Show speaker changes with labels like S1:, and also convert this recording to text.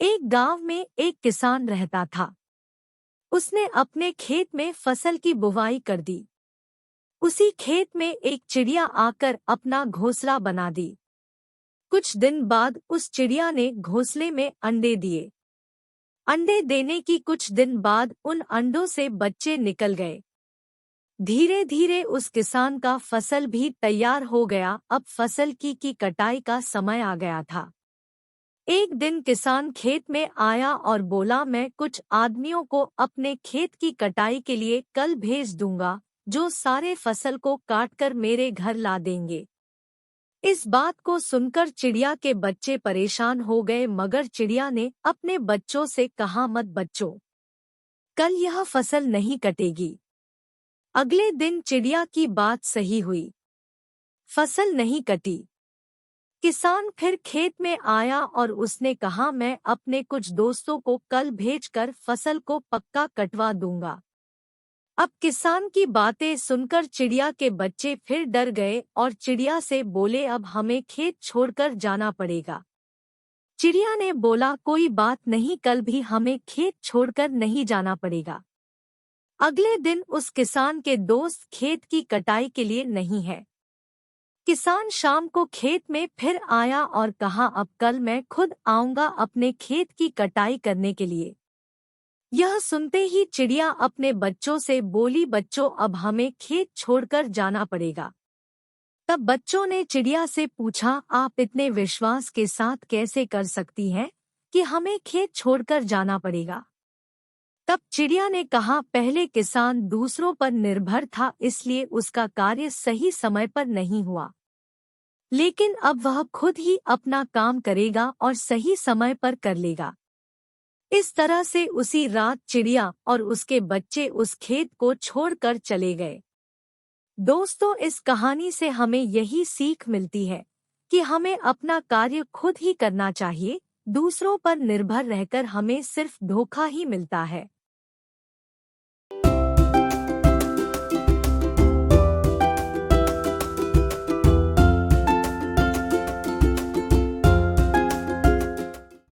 S1: एक गांव में एक किसान रहता था। उसने अपने खेत में फसल की बुवाई कर दी। उसी खेत में एक चिड़िया आकर अपना घोंसला बना दी। कुछ दिन बाद उस चिड़िया ने घोंसले में अंडे दिए। अंडे देने की कुछ दिन बाद उन अंडों से बच्चे निकल गए। धीरे धीरे उस किसान का फसल भी तैयार हो गया। अब फसल की कटाई का समय आ गया था। एक दिन किसान खेत में आया और बोला, मैं कुछ आदमियों को अपने खेत की कटाई के लिए कल भेज दूंगा, जो सारे फसल को काटकर मेरे घर ला देंगे। इस बात को सुनकर चिड़िया के बच्चे परेशान हो गए, मगर चिड़िया ने अपने बच्चों से कहा, मत बच्चों, कल यह फसल नहीं कटेगी। अगले दिन चिड़िया की बात सही हुई। फसल नहीं कटी। किसान फिर खेत में आया और उसने कहा, मैं अपने कुछ दोस्तों को कल भेजकर फसल को पक्का कटवा दूंगा। अब किसान की बातें सुनकर चिड़िया के बच्चे फिर डर गए और चिड़िया से बोले, अब हमें खेत छोड़कर जाना पड़ेगा। चिड़िया ने बोला, कोई बात नहीं, कल भी हमें खेत छोड़कर नहीं जाना पड़ेगा। अगले दिन उस किसान के दोस्त खेत की कटाई के लिए नहीं है। किसान शाम को खेत में फिर आया और कहा, अब कल मैं खुद आऊंगा अपने खेत की कटाई करने के लिए। यह सुनते ही चिड़िया अपने बच्चों से बोली, बच्चों, अब हमें खेत छोड़कर जाना पड़ेगा। तब बच्चों ने चिड़िया से पूछा, आप इतने विश्वास के साथ कैसे कर सकती हैं कि हमें खेत छोड़कर जाना पड़ेगा? तब चिड़िया ने कहा, पहले किसान दूसरों पर निर्भर था, इसलिए उसका कार्य सही समय पर नहीं हुआ। लेकिन अब वह खुद ही अपना काम करेगा और सही समय पर कर लेगा। इस तरह से उसी रात चिड़िया और उसके बच्चे उस खेत को छोड़कर चले गए। दोस्तों, इस कहानी से हमें यही सीख मिलती है कि हमें अपना कार्य खुद ही करना चाहिए। दूसरों पर निर्भर रहकर हमें सिर्फ धोखा ही मिलता है।